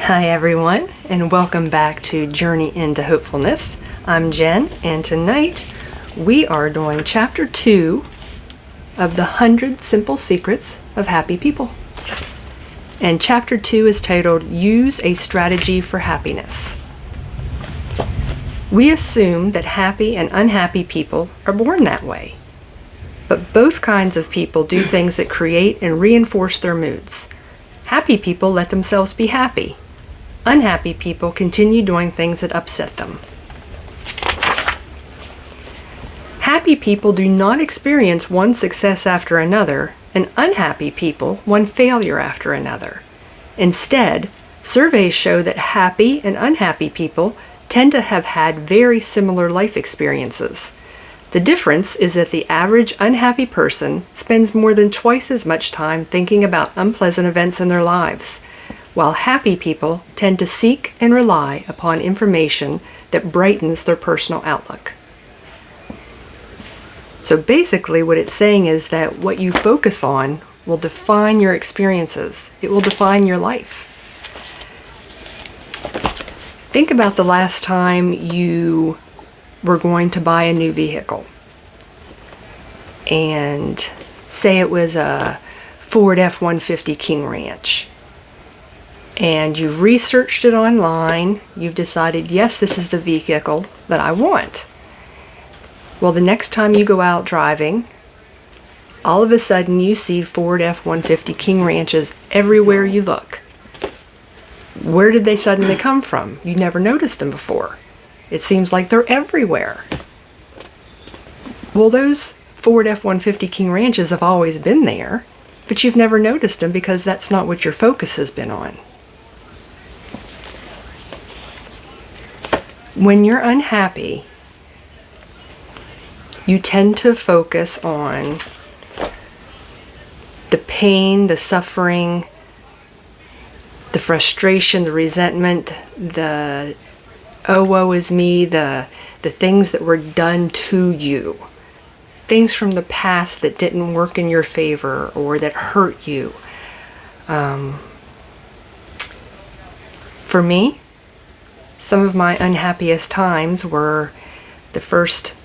Hi everyone, and welcome back to Journey into Hopefulness. I'm Jen, and tonight we are doing Chapter 2 of the 100 Simple Secrets of Happy People. And Chapter 2 is titled, Use a Strategy for Happiness. We assume that happy and unhappy people are born that way. But both kinds of people do things that create and reinforce their moods. Happy people let themselves be happy. Unhappy people continue doing things that upset them. Happy people do not experience one success after another, and unhappy people one failure after another. Instead, surveys show that happy and unhappy people tend to have had very similar life experiences. The difference is that the average unhappy person spends more than twice as much time thinking about unpleasant events in their lives, while happy people tend to seek and rely upon information that brightens their personal outlook. So basically what it's saying is that what you focus on will define your experiences. It will define your life. Think about the last time you were going to buy a new vehicle. And say it was a Ford F-150 King Ranch. And you've researched it online, you've decided, yes, this is the vehicle that I want. Well, the next time you go out driving, all of a sudden you see Ford F-150 King Ranches everywhere you look. Where did they suddenly come from? You never noticed them before. It seems like they're everywhere. Well, those Ford F-150 King Ranches have always been there, but you've never noticed them because that's not what your focus has been on. When you're unhappy, you tend to focus on the pain, the suffering, the frustration, the resentment, the oh woe is me, the things that were done to you. Things from the past that didn't work in your favor or that hurt you. For me, some of my unhappiest times were the first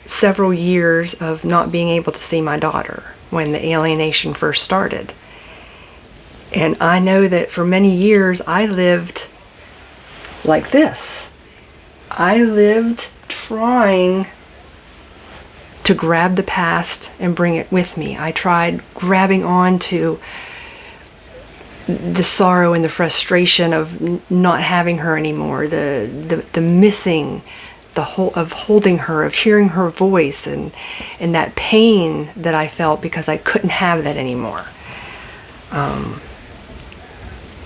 several years of not being able to see my daughter when the alienation first started. And I know that for many years I lived like this. I lived trying to grab the past and bring it with me. I tried grabbing on to the sorrow and the frustration of not having her anymore, the missing, of holding her, of hearing her voice, and that pain that I felt because I couldn't have that anymore. And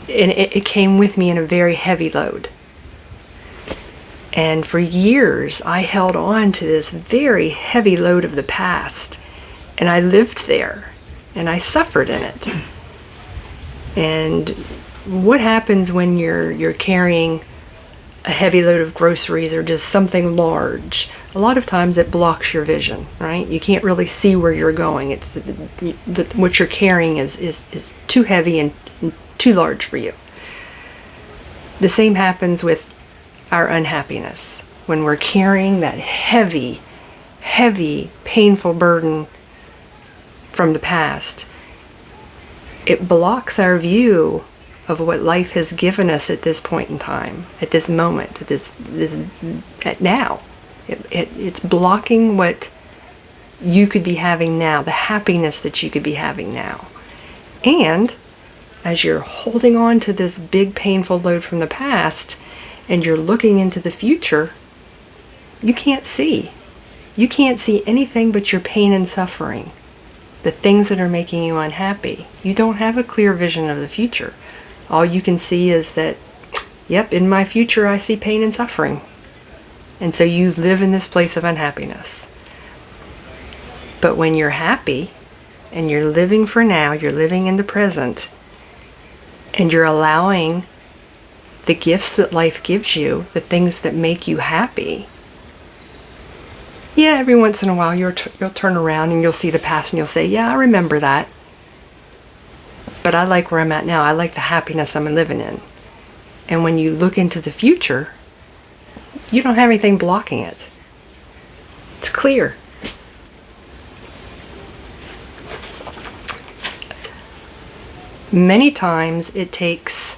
it came with me in a very heavy load. And for years, I held on to this very heavy load of the past, and I lived there, and I suffered in it. And what happens when you're carrying a heavy load of groceries or just something large? A lot of times it blocks your vision, right? You can't really see where you're going. It's what you're carrying is too heavy and too large for you. The same happens with our unhappiness. When we're carrying that heavy, painful burden from the past, it blocks our view of what life has given us at this point in time, at this moment, at now. It's blocking what you could be having now, the happiness that you could be having now. And as you're holding on to this big painful load from the past and you're looking into the future, you can't see. You can't see anything but your pain and suffering, the things that are making you unhappy. You don't have a clear vision of the future. All you can see is that, yep, in my future I see pain and suffering. And so you live in this place of unhappiness. But when you're happy and you're living for now, you're living in the present, and you're allowing the gifts that life gives you, the things that make you happy, yeah, every once in a while you'll turn around and you'll see the past and you'll say, yeah, I remember that. But I like where I'm at now. I like the happiness I'm living in. And when you look into the future, you don't have anything blocking it. It's clear. Many times it takes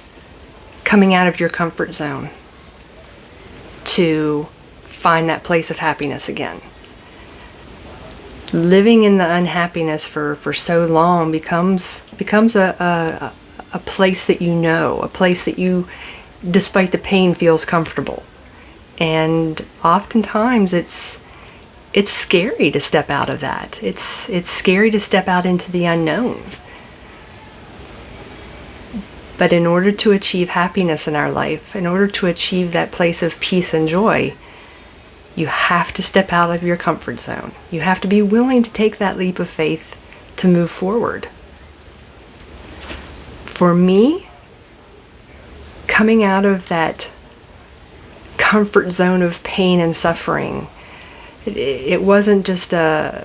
coming out of your comfort zone to find that place of happiness again. Living in the unhappiness for so long becomes a place that you know, a place that you, despite the pain, feels comfortable. And oftentimes it's scary to step out of that. It's scary to step out into the unknown. But in order to achieve happiness in our life, in order to achieve that place of peace and joy, you have to step out of your comfort zone. You have to be willing to take that leap of faith to move forward. For me, coming out of that comfort zone of pain and suffering, it wasn't just I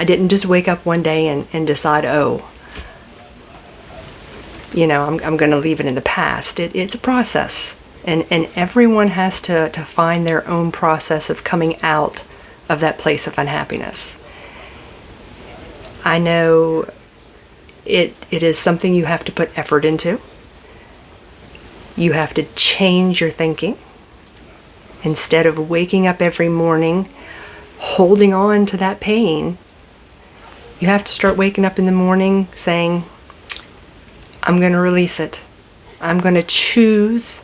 didn't just wake up one day and decide, I'm going to leave it in the past. It's a process. And everyone has to find their own process of coming out of that place of unhappiness. I know it is something you have to put effort into. You have to change your thinking. Instead of waking up every morning holding on to that pain, you have to start waking up in the morning saying, I'm going to release it. I'm going to choose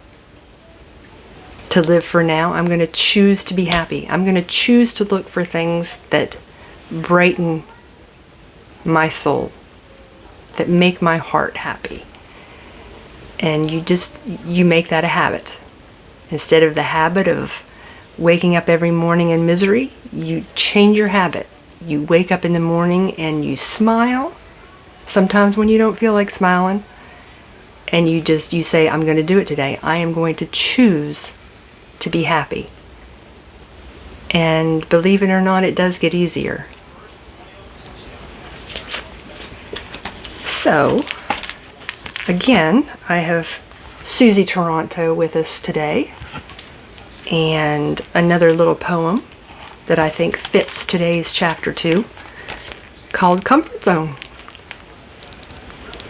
to live for now. I'm going to choose to be happy. I'm going to choose to look for things that brighten my soul, that make my heart happy. And you make that a habit. Instead of the habit of waking up every morning in misery, you change your habit. You wake up in the morning and you smile. Sometimes when you don't feel like smiling, and you say, I'm going to do it today. I am going to choose to be happy. And believe it or not, it does get easier. So, again, I have Susie Toronto with us today, and another little poem that I think fits today's chapter 2, called Comfort Zone.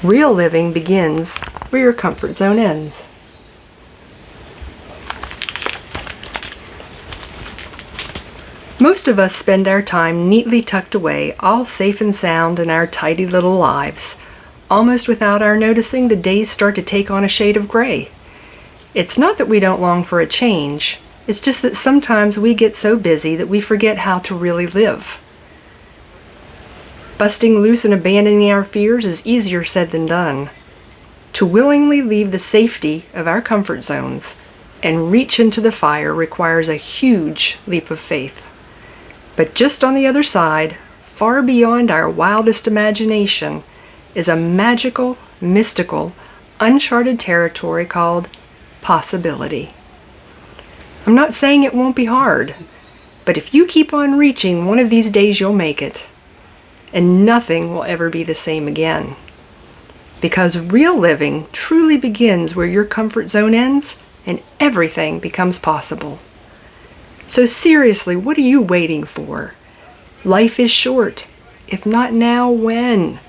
Real living begins where your comfort zone ends. Most of us spend our time neatly tucked away, all safe and sound in our tidy little lives. Almost without our noticing, the days start to take on a shade of gray. It's not that we don't long for a change. It's just that sometimes we get so busy that we forget how to really live. Busting loose and abandoning our fears is easier said than done. To willingly leave the safety of our comfort zones and reach into the fire requires a huge leap of faith. But just on the other side, far beyond our wildest imagination, is a magical, mystical, uncharted territory called possibility. I'm not saying it won't be hard, but if you keep on reaching, one of these days you'll make it, and nothing will ever be the same again. Because real living truly begins where your comfort zone ends and everything becomes possible. So seriously, what are you waiting for? Life is short. If not now, when?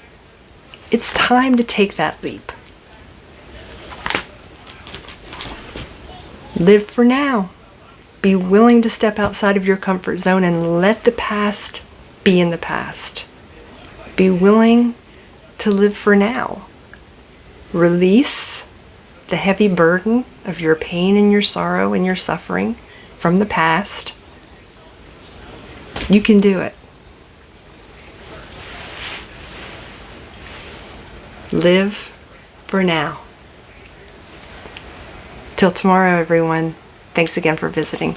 It's time to take that leap. Live for now. Be willing to step outside of your comfort zone and let the past be in the past. Be willing to live for now. Release the heavy burden of your pain and your sorrow and your suffering from the past. You can do it. Live for now. Till tomorrow, everyone. Thanks again for visiting.